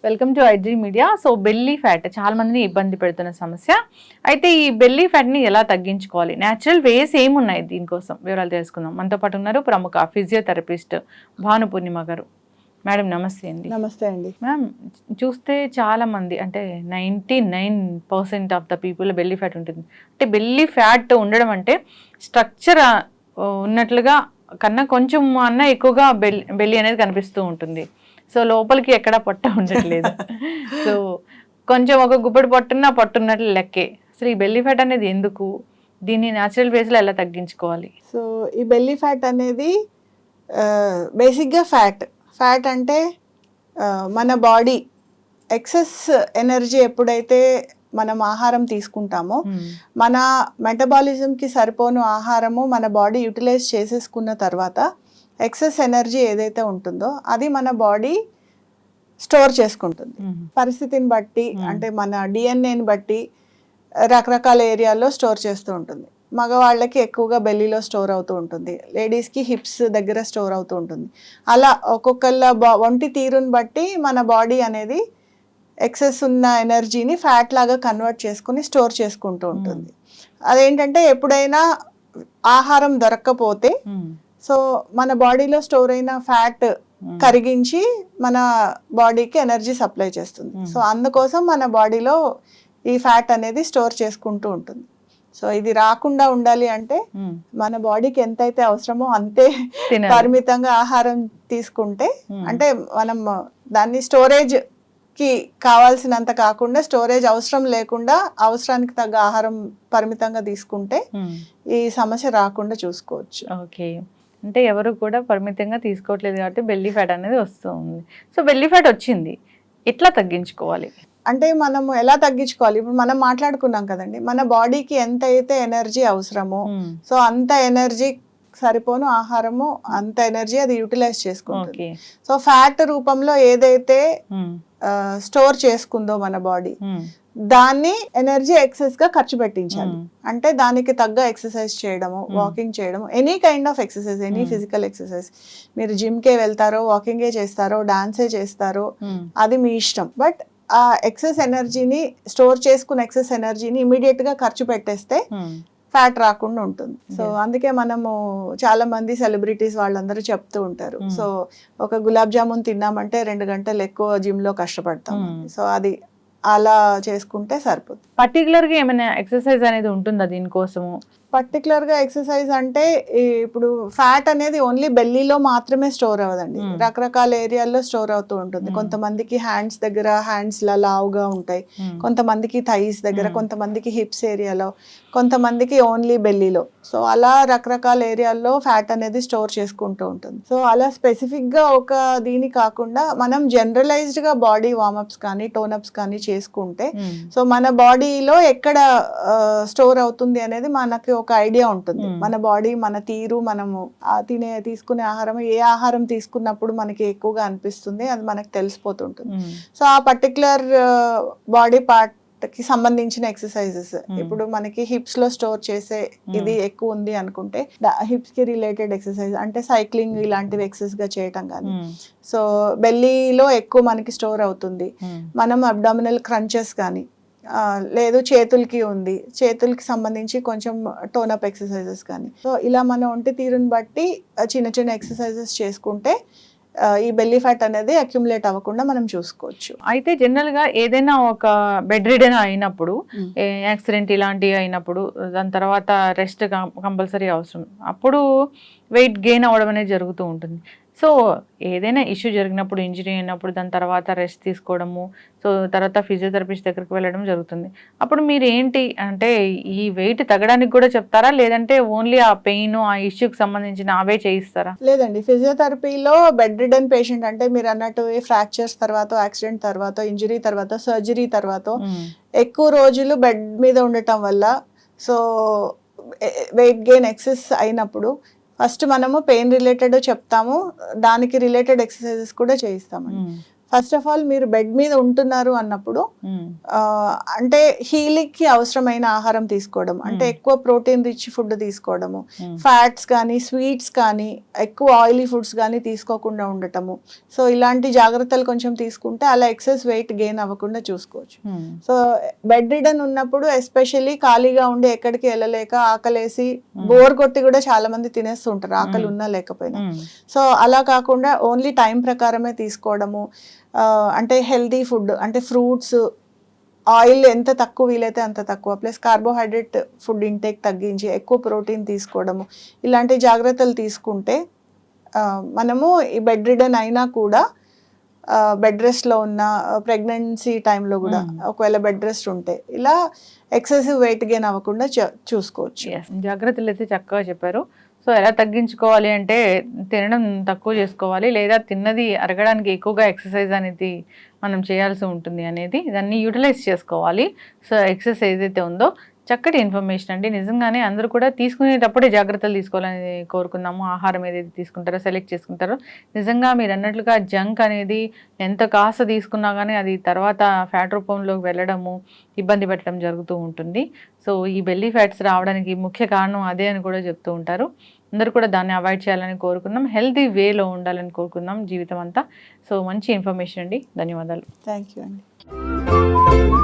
Welcome to IG media. So belly fat చాలా మందిని ఇబ్బంది పెడుతున్న సమస్య. అయితే ఈ బెల్లీ ఫ్యాట్ని ఎలా తగ్గించుకోవాలి, న్యాచురల్ వేస్ ఏమున్నాయి దీనికోసం వివరాలు తెలుసుకుందాం. మనతో పాటు ఉన్నారు ప్రముఖ ఫిజియోథెరపిస్ట్ భాను పూర్ణిమ గారు. మేడం నమస్తే అండి. నమస్తే అండి. మ్యామ్, చూస్తే చాలా మంది అంటే 99% of the people belly fat ఉంటుంది. అంటే బెల్లీ ఫ్యాట్ ఉండడం అంటే స్ట్రక్చర్ ఉన్నట్లుగా కన్నా కొంచెం అన్న ఎక్కువగా బెల్లీ అనేది కనిపిస్తూ ఉంటుంది. సో లోపలికి ఎక్కడా పొట్ట ఉండట్లేదు. సో కొంచెం ఒక గుప్పడి పొట్టున్నట్లు లెక్కే. అసలు ఈ బెల్లీ ఫ్యాట్ అనేది ఎందుకు, దీన్ని న్యాచురల్ వేస్లో ఎలా తగ్గించుకోవాలి? సో ఈ బెల్లీ ఫ్యాట్ అనేది బేసిక్గా ఫ్యాట్ అంటే మన బాడీ ఎక్సెస్ ఎనర్జీ ఎప్పుడైతే మనం ఆహారం తీసుకుంటామో మన మెటబాలిజంకి సరిపోను ఆహారము మన బాడీ యూటిలైజ్ చేసేసుకున్న తర్వాత ఎక్సెస్ ఎనర్జీ ఏదైతే ఉంటుందో అది మన బాడీ స్టోర్ చేసుకుంటుంది. పరిస్థితిని బట్టి అంటే మన డిఎన్ఏని బట్టి రకరకాల ఏరియాల్లో స్టోర్ చేస్తూ ఉంటుంది. మగవాళ్ళకి ఎక్కువగా బెల్లీలో స్టోర్ అవుతూ ఉంటుంది, లేడీస్కి హిప్స్ దగ్గర స్టోర్ అవుతూ ఉంటుంది. అలా ఒక్కొక్కళ్ళ ఒంటి తీరుని బట్టి మన బాడీ అనేది ఎక్సెస్ ఉన్న ఎనర్జీని ఫ్యాట్ లాగా కన్వర్ట్ చేసుకుని స్టోర్ చేసుకుంటూ ఉంటుంది. అదేంటంటే ఎప్పుడైనా ఆహారం దొరక్కపోతే సో మన బాడీలో స్టోర్ అయిన ఫ్యాట్ కరిగించి మన బాడీకి ఎనర్జీ సప్లై చేస్తుంది. సో అందుకోసం మన బాడీలో ఈ ఫ్యాట్ అనేది స్టోర్ చేసుకుంటూ ఉంటుంది. సో ఇది రాకుండా ఉండాలి అంటే మన బాడీకి ఎంతైతే అవసరమో అంతే పరిమితంగా ఆహారం తీసుకుంటే, అంటే మనం దాన్ని స్టోరేజ్ కి కావాల్సినంత కాకుండా స్టోరేజ్ అవసరం లేకుండా అవసరానికి తగ్గ ఆహారం పరిమితంగా తీసుకుంటే ఈ సమస్య రాకుండా చూసుకోవచ్చు. ఓకే, అంటే ఎవరు కూడా పరిమితంగా తీసుకోవట్లేదు కాబట్టి బెల్లీ ఫ్యాట్ అనేది వస్తుంది. సో బెల్లీ ఫ్యాట్ వచ్చింది, ఎట్లా తగ్గించుకోవాలి? అంటే మనము ఎలా తగ్గించుకోవాలి, ఇప్పుడు మనం మాట్లాడుకున్నాం కదండి, మన బాడీకి ఎంత అయితే ఎనర్జీ అవసరమో సో అంత ఎనర్జీ సరిపోను ఆహారము అంత ఎనర్జీ అది యూటిలైజ్ చేసుకుంటుంది. సో ఫ్యాట్ రూపంలో ఏదైతే స్టోర్ చేసుకుందో మన బాడీ దాన్ని ఎనర్జీ ఎక్సెస్ గా ఖర్చు పెట్టించాలి. అంటే దానికి తగ్గ ఎక్సర్సైజ్ చేయడము, వాకింగ్ చేయడము, any kind of exercise, any physical exercise. మీరు జిమ్కే వెళ్తారో, వాకింగే చేస్తారో, డాన్సే చేస్తారో అది మీ ఇష్టం. బట్ ఆ ఎక్సెస్ ఎనర్జీని స్టోర్ చేసుకున్న ఎక్సెస్ ఎనర్జీని ఇమీడియట్ గా ఖర్చు పెట్టేస్తే ఫ్యాట్ రాకుండా ఉంటుంది. సో అందుకే మనము చాలా మంది సెలబ్రిటీస్ వాళ్ళందరూ చెప్తూ ఉంటారు, సో ఒక గులాబ్ జామున్ తిన్నామంటే 2 గంటలు ఎక్కువ జిమ్ లో కష్టపడతాం. సో అది అలా చేసుకుంటే సరిపోతుంది. పర్టికులర్గా ఏమైనా ఎక్సర్సైజ్ అనేది ఉంటుందా దీనికోసము? పర్టికులర్గా ఎక్సర్సైజ్ అంటే ఇప్పుడు ఫ్యాట్ అనేది ఓన్లీ బెల్లీలో మాత్రమే స్టోర్ అవ్వదండి, రకరకాల ఏరియాల్లో స్టోర్ అవుతూ ఉంటుంది. కొంతమందికి హ్యాండ్స్ దగ్గర హ్యాండ్స్ లావుగా ఉంటాయి, కొంతమందికి థైస్ దగ్గర, కొంతమందికి హిప్స్ ఏరియాలో, కొంతమందికి ఓన్లీ బెల్లీలో. సో అలా రకరకాల ఏరియాల్లో ఫ్యాట్ అనేది స్టోర్ చేసుకుంటూ ఉంటుంది. సో అలా స్పెసిఫిక్గా ఒక దీని కాకుండా మనం జనరలైజ్డ్గా బాడీ వార్మప్స్ కానీ టోనప్స్ కానీ చేసుకుంటే సో మన బాడీలో ఎక్కడ స్టోర్ అవుతుంది అనేది మనకి ఒక ఐడియా ఉంటుంది. మన బాడీ, మన తీరు, మనము తీసుకునే ఆహారం, ఏ ఆహారం తీసుకున్నప్పుడు మనకి ఎక్కువగా అనిపిస్తుంది అది మనకు తెలిసిపోతుంటుంది. సో ఆ పర్టికులర్ బాడీ పార్ట్ కి సంబంధించిన ఎక్సర్సైజెస్, ఇప్పుడు మనకి హిప్స్ లో స్టోర్ చేసే ఇది ఎక్కువ ఉంది అనుకుంటే హిప్స్ కి రిలేటెడ్ ఎక్సర్సైజ్ అంటే సైక్లింగ్ ఇలాంటివి ఎక్సర్సైజ్ గా చేయటం కానీ. సో బెల్లీలో ఎక్కువ మనకి స్టోర్ అవుతుంది, మనం అబ్డామినల్ క్రంచెస్ కానీ, లేదు చేతులకి ఉంది, చేతులకి సంబంధించి కొంచెం టోనప్ ఎక్సర్సైజెస్ కానీ. సో ఇలా మన ఒంటి తీరుని బట్టి చిన్న చిన్న ఎక్సర్సైజెస్ చేసుకుంటే ఈ బెల్లీ ఫ్యాట్ అనేది అక్యుములేట్ అవ్వకుండా మనం చూసుకోవచ్చు. అయితే జనరల్గా ఏదైనా ఒక బెడ్ రిడెన్ అయినప్పుడు, యాక్సిడెంట్ ఇలాంటివి అయినప్పుడు దాని తర్వాత రెస్ట్ కంపల్సరీ అవసరం, అప్పుడు వెయిట్ గెయిన్ అవ్వడం అనేది జరుగుతూ ఉంటుంది. సో ఏదైనా ఇష్యూ జరిగినప్పుడు, ఇంజరీ అయినప్పుడు దాని తర్వాత రెస్ట్ తీసుకోవడము, సో తర్వాత ఫిజియోథెరపిస్ట్ దగ్గరికి వెళ్ళడం జరుగుతుంది. అప్పుడు మీరు ఏంటి అంటే ఈ వెయిట్ తగ్గడానికి కూడా చెప్తారా, లేదంటే ఓన్లీ ఆ పెయిన్ ఆ ఇష్యూకి సంబంధించిన అవే చేయిస్తారా? లేదండి, ఫిజియోథెరపీలో బెడ్ రిడెన్ పేషెంట్ అంటే మీరు అన్నట్టు ఫ్రాక్చర్స్ తర్వాత, యాక్సిడెంట్ తర్వాత, ఇంజరీ తర్వాత, సర్జరీ తర్వాత ఎక్కువ రోజులు బెడ్ మీద ఉండటం వల్ల సో వెయిట్ గెయిన్ ఎక్సెస్ అయినప్పుడు ఫస్ట్ మనము పెయిన్ రిలేటెడ్ చెప్తాము, దానికి రిలేటెడ్ ఎక్సర్సైజెస్ కూడా చేయిస్తామండి. ఫస్ట్ ఆఫ్ ఆల్ మీరు బెడ్ మీద ఉంటున్నారు అన్నప్పుడు అంటే హీలింగ్కి అవసరమైన ఆహారం తీసుకోవడం, అంటే ఎక్కువ ప్రోటీన్ రిచ్ ఫుడ్ తీసుకోవడము, ఫ్యాట్స్ కానీ స్వీట్స్ కానీ ఎక్కువ ఆయిలీ ఫుడ్స్ కానీ తీసుకోకుండా ఉండటము. సో ఇలాంటి జాగ్రత్తలు కొంచెం తీసుకుంటే అలా ఎక్సెస్ వెయిట్ గెయిన్ అవ్వకుండా చూసుకోవచ్చు. సో బెడ్ రిడన్ ఉన్నప్పుడు ఎస్పెషల్లీ ఖాళీగా ఉండి ఎక్కడికి వెళ్ళలేక ఆకలేసి బోర్ కొట్టి కూడా చాలా మంది తినేస్తుంటారు ఆకలి ఉన్నా లేకపోయినా. సో అలా కాకుండా ఓన్లీ టైం ప్రకారమే తీసుకోవడము, అంటే హెల్తీ ఫుడ్ అంటే ఫ్రూట్స్, ఆయిల్ ఎంత తక్కువ వీలైతే అంత తక్కువ, ప్లస్ కార్బోహైడ్రేట్ ఫుడ్ ఇంటేక్ తగ్గించి ఎక్కువ ప్రోటీన్ తీసుకోవడము, ఇలాంటి జాగ్రత్తలు తీసుకుంటే మనము ఈ బెడ్ రిడన్ అయినా కూడా బెడ్ రెస్ట్లో ఉన్న ప్రెగ్నెన్సీ టైంలో కూడా ఒకవేళ బెడ్ రెస్ట్ ఉంటే ఇలా ఎక్సెసివ్ వెయిట్ గెయిన్ అవ్వకుండా చూసుకోవచ్చు. జాగ్రత్తలు అయితే చక్కగా చెప్పారు. సో ఎలా తగ్గించుకోవాలి అంటే తినడం తక్కువ చేసుకోవాలి, లేదా తిన్నది అరగడానికి ఎక్కువగా ఎక్సర్సైజ్ అనేది మనం చేయాల్సి ఉంటుంది అనేది దాన్ని యూటిలైజ్ చేసుకోవాలి. సో ఎక్సర్సైజ్ ఏదైతే ఉందో చక్కటి ఇన్ఫర్మేషన్ అండి. నిజంగానే అందరూ కూడా తీసుకునేటప్పుడే జాగ్రత్తలు తీసుకోవాలని కోరుకున్నాము. ఆహారం ఏదైతే తీసుకుంటారో సెలెక్ట్ చేసుకుంటారో నిజంగా మీరు అన్నట్లుగా జంక్ అనేది ఎంత కాస్త తీసుకున్నా కానీ అది తర్వాత ఫ్యాట్ రూపంలోకి వెళ్ళడము, ఇబ్బంది పెట్టడం జరుగుతూ ఉంటుంది. సో ఈ బెల్లీ ఫ్యాట్స్ రావడానికి ముఖ్య కారణం అదే అని కూడా చెప్తూ ఉంటారు. అందరూ కూడా దాన్ని అవాయిడ్ చేయాలని కోరుకుందాం, హెల్తీ వేలో ఉండాలని కోరుకుందాం జీవితం అంతా. సో మంచి ఇన్ఫర్మేషన్ అండి, ధన్యవాదాలు. థ్యాంక్ యూ అండి.